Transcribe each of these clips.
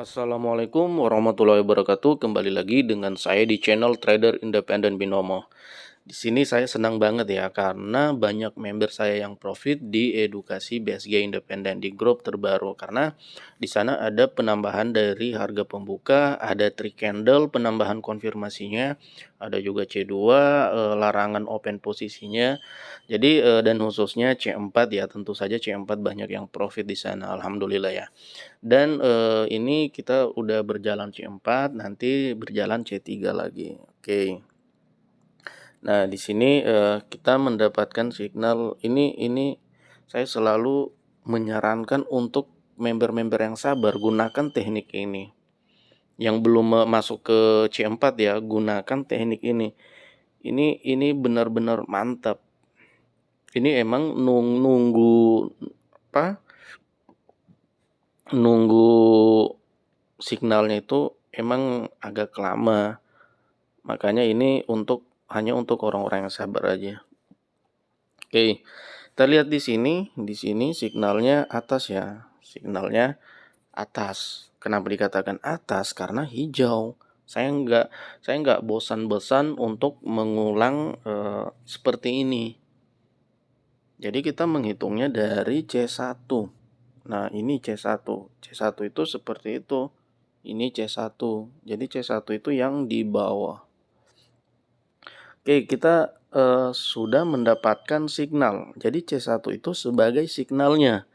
Assalamualaikum warahmatullahi wabarakatuh. Kembali lagi dengan saya di channel Trader Independen Binomo. Di sini saya senang banget ya karena banyak member saya yang profit di edukasi BSG Independen di grup terbaru, karena di sana ada penambahan dari harga pembuka, ada trick candle penambahan konfirmasinya, ada juga C2 larangan open posisinya. Jadi dan khususnya C4 ya, tentu saja C4 banyak yang profit di sana, alhamdulillah ya. Dan ini kita udah berjalan C4, nanti berjalan C3 lagi. Oke. Nah, di sini kita mendapatkan signal ini saya selalu menyarankan untuk member-member yang sabar gunakan teknik ini. Yang belum masuk ke C4 ya, gunakan teknik ini. Ini benar-benar mantap. Ini emang nunggu apa? Nunggu signalnya itu emang agak lama. Makanya ini hanya untuk orang-orang yang sabar aja. Oke, kita lihat di sini signalnya atas ya. Signalnya atas. Kenapa dikatakan atas? Karena hijau. Saya nggak bosan-bosan untuk mengulang seperti ini. Jadi kita menghitungnya dari C1. Nah, ini C1. C1 itu seperti itu. Ini C1. Jadi C1 itu yang di bawah. Oke, kita sudah mendapatkan signal. Jadi C1 itu sebagai signalnya.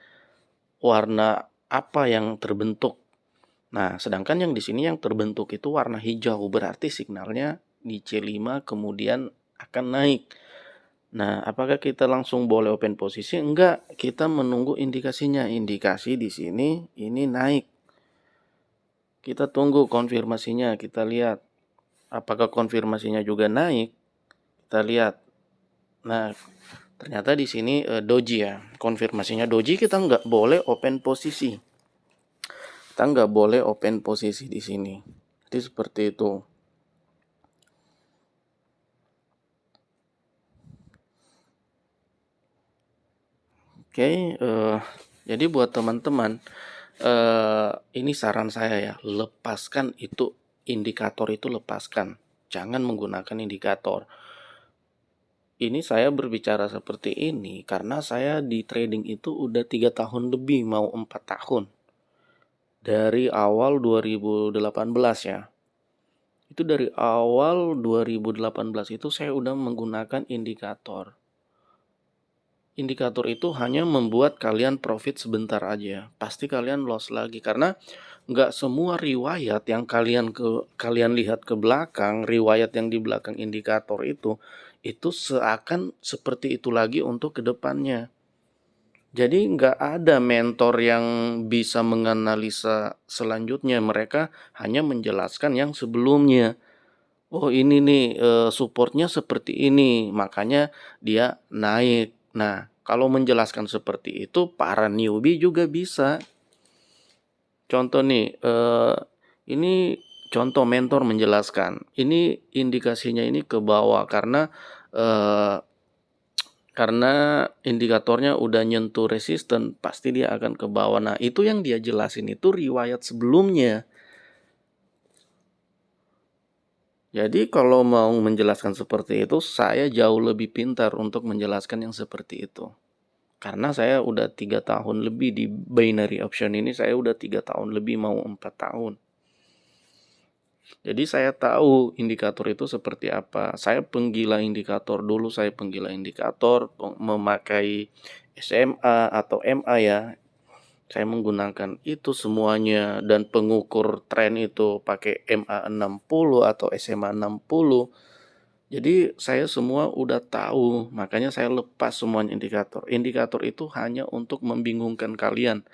Warna apa yang terbentuk? Nah, sedangkan yang di sini yang terbentuk itu warna hijau, berarti signalnya di C5 kemudian akan naik. Nah, apakah kita langsung boleh open posisi? Enggak, kita menunggu indikasinya. Indikasi di sini ini naik. Kita tunggu konfirmasinya, kita lihat apakah konfirmasinya juga naik. Kita lihat. Nah, ternyata di sini doji ya. Konfirmasinya doji, kita nggak boleh open posisi. Kita nggak boleh open posisi di sini. Jadi seperti itu. Oke, jadi buat teman-teman, ini saran saya ya, lepaskan itu indikator itu, lepaskan. Jangan menggunakan indikator. Ini saya berbicara seperti ini karena saya di trading itu udah 3 tahun lebih, mau 4 tahun. Dari awal 2018 ya. Itu dari awal 2018 itu saya udah menggunakan indikator. Indikator itu hanya membuat kalian profit sebentar aja. Pasti kalian loss lagi karena nggak semua riwayat yang kalian lihat ke belakang, riwayat yang di belakang indikator itu seakan seperti itu lagi untuk kedepannya. Jadi nggak ada mentor yang bisa menganalisa selanjutnya. Mereka hanya menjelaskan yang sebelumnya. Oh, ini nih supportnya seperti ini, makanya dia naik. Nah, kalau menjelaskan seperti itu, para newbie juga bisa. Contoh nih, ini contoh mentor menjelaskan. Ini indikasinya ini ke bawah karena indikatornya udah nyentuh resisten, pasti dia akan ke bawah. Nah, itu yang dia jelasin itu riwayat sebelumnya. Jadi kalau mau menjelaskan seperti itu, saya jauh lebih pintar untuk menjelaskan yang seperti itu. Karena saya udah 3 tahun lebih di binary option ini, saya udah 3 tahun lebih, mau 4 tahun. Jadi saya tahu indikator itu seperti apa. Saya penggila indikator dulu, memakai SMA atau MA ya. Saya menggunakan itu semuanya, dan pengukur tren itu pakai MA 60 atau SMA 60. Jadi saya semua udah tahu, makanya saya lepas semuanya indikator. Indikator itu hanya untuk membingungkan kalian.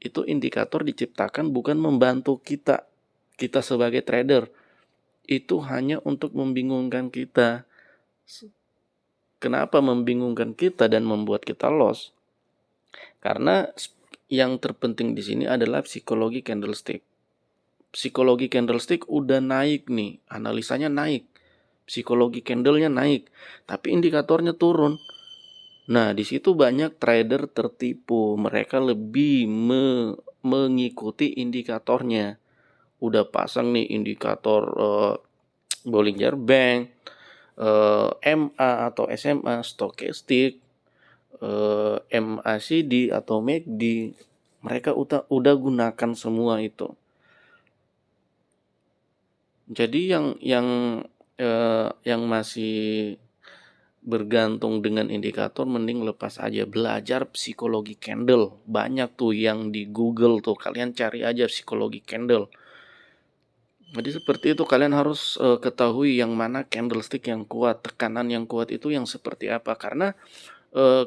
Itu indikator diciptakan bukan membantu kita sebagai trader. Itu hanya untuk membingungkan kita. Kenapa membingungkan kita dan membuat kita loss? Karena yang terpenting di sini adalah psikologi candlestick. Psikologi candlestick udah naik nih, analisanya naik. Psikologi candlenya naik, tapi indikatornya turun. Nah, di situ banyak trader tertipu. Mereka lebih mengikuti indikatornya. udah pasang nih indikator Bollinger Band, MA atau SMA, stokastik, MACD atau MACD, mereka udah gunakan semua itu. Jadi yang masih bergantung dengan indikator mending lepas aja, belajar psikologi candle. Banyak tuh yang di Google tuh, kalian cari aja psikologi candle. Jadi seperti itu, kalian harus ketahui yang mana candlestick yang kuat, tekanan yang kuat itu yang seperti apa. Karena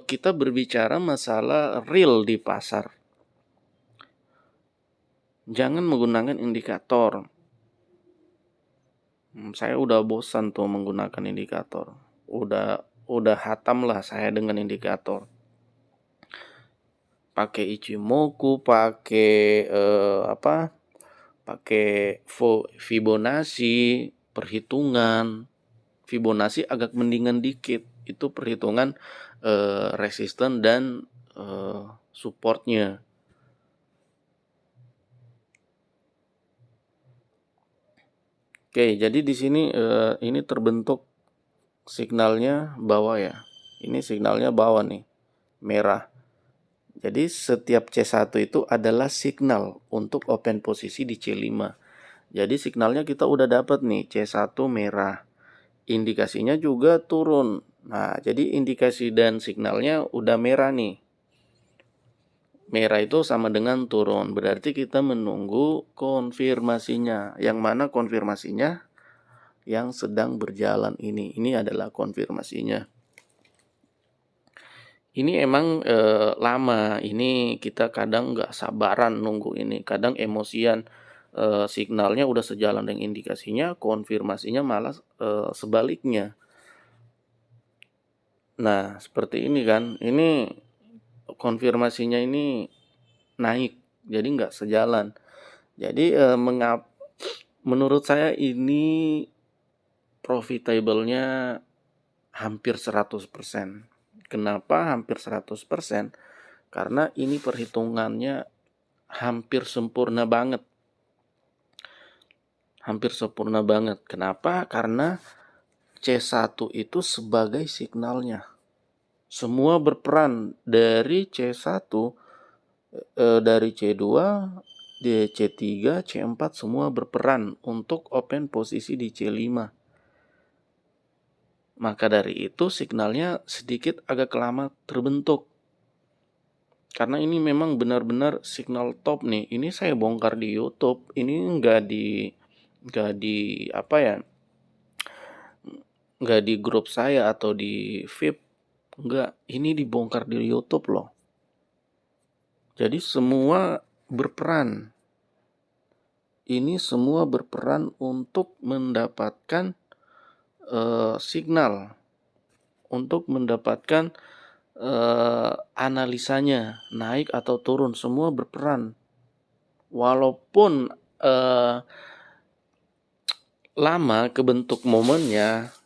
kita berbicara masalah real di pasar. Jangan menggunakan indikator. Saya udah bosan tuh menggunakan indikator. Udah hatam lah saya dengan indikator. Pakai Ichimoku, pakai pakai Fibonacci, perhitungan. Fibonacci agak mendingan dikit. Itu perhitungan resisten dan supportnya. Oke, jadi di sini ini terbentuk signalnya bawah ya. Ini signalnya bawah nih, merah. Jadi setiap C1 itu adalah signal untuk open posisi di C5. Jadi signalnya kita udah dapat nih, C1 merah. Indikasinya juga turun. Nah, jadi indikasi dan signalnya udah merah nih. Merah itu sama dengan turun. Berarti kita menunggu konfirmasinya. Yang mana konfirmasinya? Yang sedang berjalan ini. Ini adalah konfirmasinya. Ini emang lama. Ini kita kadang nggak sabaran nunggu ini. Kadang emosian. Signalnya udah sejalan dengan indikasinya. Konfirmasinya malah sebaliknya. Nah, seperti ini kan. Ini konfirmasinya ini naik. Jadi nggak sejalan. Jadi menurut saya ini profitable-nya hampir 100%. Kenapa hampir 100%? Karena ini perhitungannya hampir sempurna banget. Hampir sempurna banget. Kenapa? Karena C1 itu sebagai signalnya. Semua berperan dari C1, dari C2, di C3, C4 semua berperan untuk open posisi di C5. Maka dari itu signalnya sedikit agak lama terbentuk. Karena ini memang benar-benar signal top nih. Ini saya bongkar di YouTube. Ini nggak di apa ya? Nggak di grup saya atau di VIP. Nggak. Ini dibongkar di YouTube loh. Jadi semua berperan. Ini semua berperan untuk mendapatkan signal, untuk mendapatkan analisanya naik atau turun, semua berperan. Walaupun lama kebentuk momennya,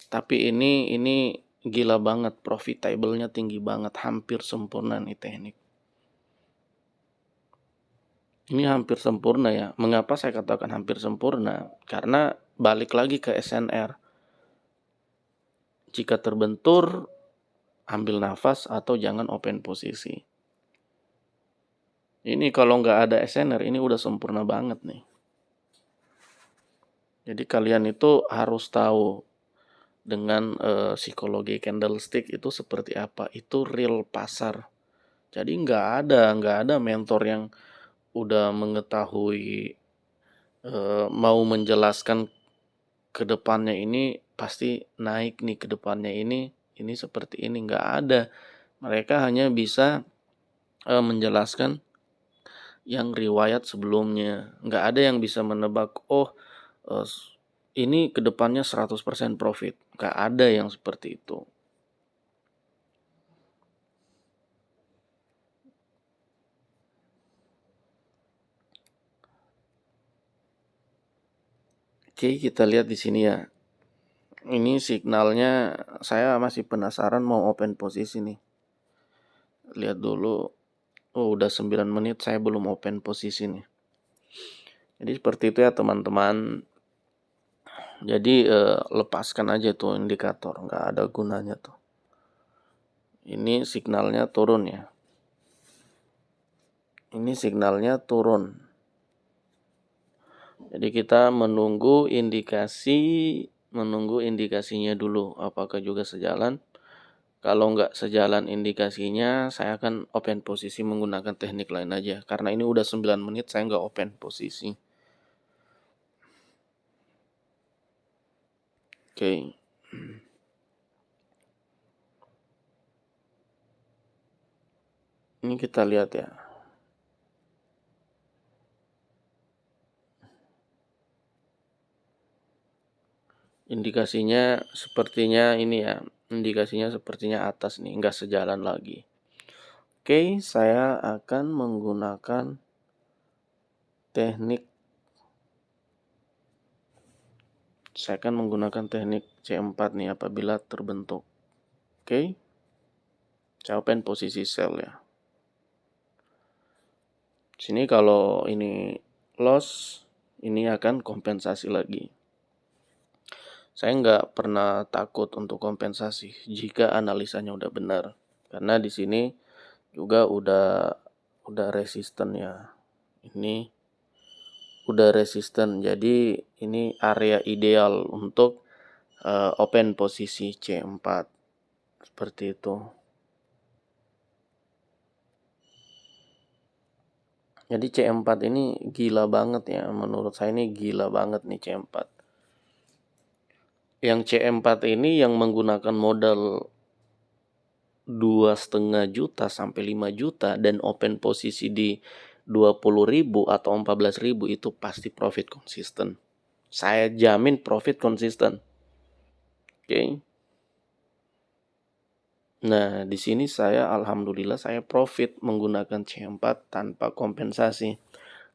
tapi ini gila banget, profitable-nya tinggi banget, hampir sempurna nih teknik. Ini hampir sempurna ya. Mengapa saya katakan hampir sempurna? Karena balik lagi ke SNR. Jika terbentur, ambil nafas atau jangan open posisi. Ini kalau nggak ada SNR, ini udah sempurna banget nih. Jadi kalian itu harus tahu dengan psikologi candlestick itu seperti apa. Itu real pasar. Jadi nggak ada mentor yang udah mengetahui mau menjelaskan ke depannya ini pasti naik nih, ke depannya ini seperti ini, nggak ada. Mereka hanya bisa menjelaskan yang riwayat sebelumnya. Nggak ada yang bisa menebak, ini ke depannya 100% profit. Nggak ada yang seperti itu. Oke, kita lihat di sini ya. Ini signalnya, saya masih penasaran mau open posisi nih. Lihat dulu. Oh, udah 9 menit saya belum open posisi nih. Jadi seperti itu ya teman-teman. Jadi lepaskan aja tuh indikator, nggak ada gunanya tuh. Ini signalnya turun ya. Ini signalnya turun. Jadi kita menunggu indikasinya dulu apakah juga sejalan. Kalau nggak sejalan indikasinya, saya akan open posisi menggunakan teknik lain aja. Karena ini udah 9 menit saya nggak open posisi. Oke. Ini kita lihat ya. Indikasinya sepertinya ini ya. Indikasinya sepertinya atas nih, nggak sejalan lagi. Oke, saya akan menggunakan teknik C4 nih apabila terbentuk. Oke. Saya open posisi sell ya. Sini kalau ini loss, ini akan kompensasi lagi. Saya nggak pernah takut untuk kompensasi jika analisanya udah benar. Karena di sini juga udah resisten ya. Ini udah resisten. Jadi ini area ideal untuk open posisi C4. Seperti itu. Jadi C4 ini gila banget ya. Menurut saya ini gila banget nih C4. Yang C4 ini yang menggunakan modal 2,5 juta sampai 5 juta dan open posisi di 20.000 atau 14.000 itu pasti profit konsisten. Saya jamin profit konsisten. Oke. Nah, di sini alhamdulillah saya profit menggunakan C4 tanpa kompensasi.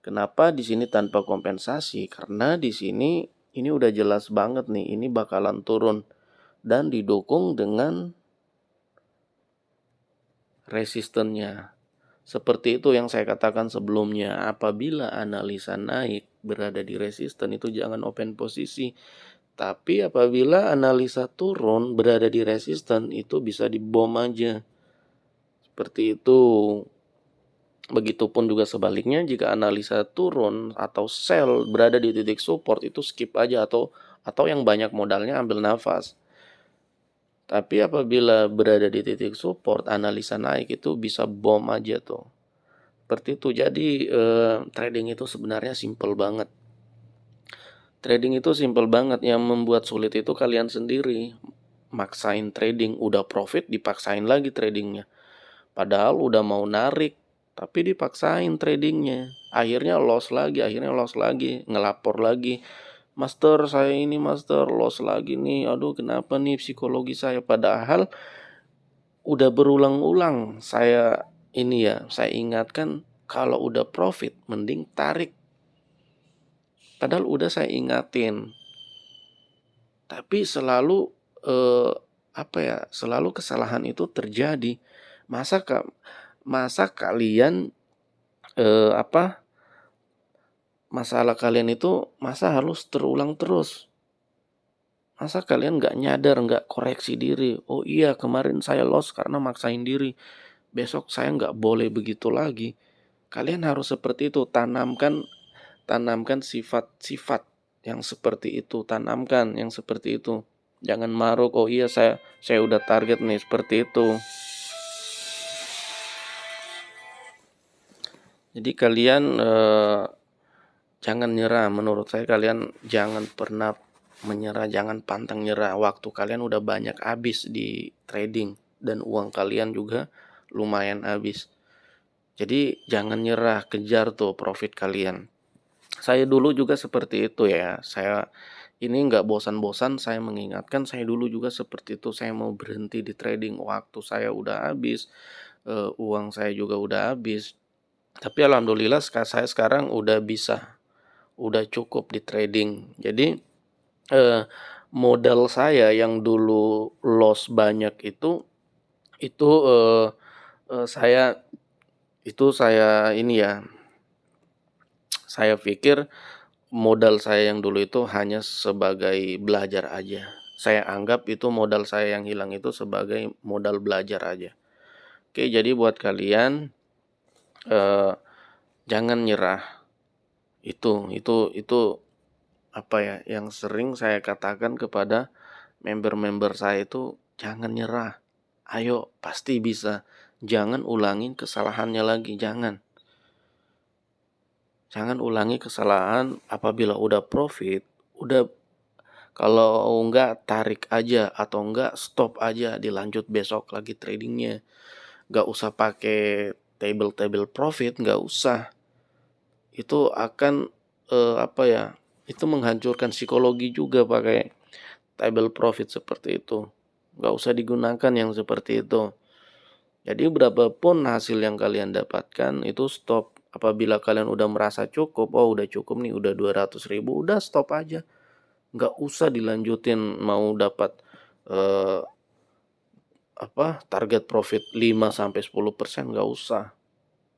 Kenapa di sini tanpa kompensasi? Karena di sini ini udah jelas banget nih, ini bakalan turun dan didukung dengan resistennya. Seperti itu yang saya katakan sebelumnya, apabila analisa naik berada di resisten itu jangan open posisi. Tapi apabila analisa turun berada di resisten itu bisa dibom aja. Seperti itu. Begitupun juga sebaliknya jika analisa turun atau sell berada di titik support itu skip aja atau yang banyak modalnya ambil nafas. Tapi apabila berada di titik support analisa naik itu bisa bom aja tuh. Seperti itu. Jadi trading itu sebenarnya simple banget. Trading itu simple banget. Yang membuat sulit itu kalian sendiri. Maksain trading, udah profit dipaksain lagi tradingnya. Padahal udah mau narik, tapi dipaksain tradingnya. Akhirnya loss lagi, ngelapor lagi. Master saya ini master loss lagi nih. Aduh kenapa nih psikologi saya. Padahal udah berulang-ulang saya ingatkan kalau udah profit mending tarik. Padahal udah saya ingatin. Tapi selalu selalu kesalahan itu terjadi. Masa kalian masalah kalian itu masa harus terulang terus? Masa kalian nggak nyadar, nggak koreksi diri? Oh iya kemarin saya loss karena maksain diri. Besok saya nggak boleh begitu lagi. Kalian harus seperti itu, tanamkan sifat-sifat yang seperti itu, tanamkan yang seperti itu. Jangan maruk, oh iya saya udah target nih seperti itu. Jadi kalian jangan nyerah, menurut saya kalian jangan pernah menyerah, jangan pantang nyerah. Waktu kalian udah banyak habis di trading dan uang kalian juga lumayan habis. Jadi jangan nyerah, kejar tuh profit kalian. Saya dulu juga seperti itu ya. Saya ini nggak bosan-bosan saya mengingatkan, saya dulu juga seperti itu. Saya mau berhenti di trading, waktu saya udah habis, uang saya juga udah habis. Tapi alhamdulillah saya sekarang udah cukup di trading. Jadi modal saya yang dulu loss banyak itu eh, eh, saya saya pikir modal saya yang dulu itu hanya sebagai belajar aja. Saya anggap itu modal saya yang hilang itu sebagai modal belajar aja. Oke, jadi buat kalian, eee, jangan nyerah. Itu apa ya, yang sering saya katakan kepada member-member saya itu, "Jangan nyerah, ayo pasti bisa. Jangan ulangin kesalahannya lagi, jangan. Jangan ulangi kesalahan apabila udah profit, udah kalau enggak tarik aja atau enggak stop aja, dilanjut besok lagi tradingnya. Nggak usah pakai table profit, nggak usah. Itu akan, apa ya, itu menghancurkan psikologi juga pakai table profit seperti itu. Nggak usah digunakan yang seperti itu. Jadi berapapun hasil yang kalian dapatkan itu stop. Apabila kalian udah merasa cukup, oh udah cukup nih, udah 200.000, udah stop aja. Nggak usah dilanjutin mau dapat, eee, target profit 5-10%, nggak usah.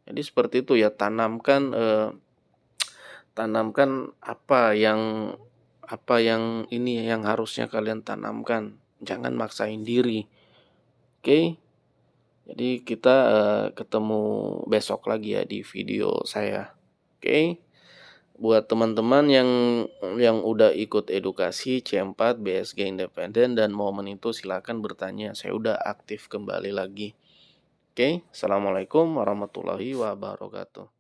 Jadi seperti itu ya, tanamkan apa yang ini yang harusnya kalian tanamkan, jangan maksain diri, oke? Jadi kita, ketemu besok lagi ya di video saya, oke? Buat teman-teman yang udah ikut edukasi C4, BSG independen dan momen itu silakan bertanya, saya udah aktif kembali lagi. Oke, assalamualaikum warahmatullahi wabarakatuh.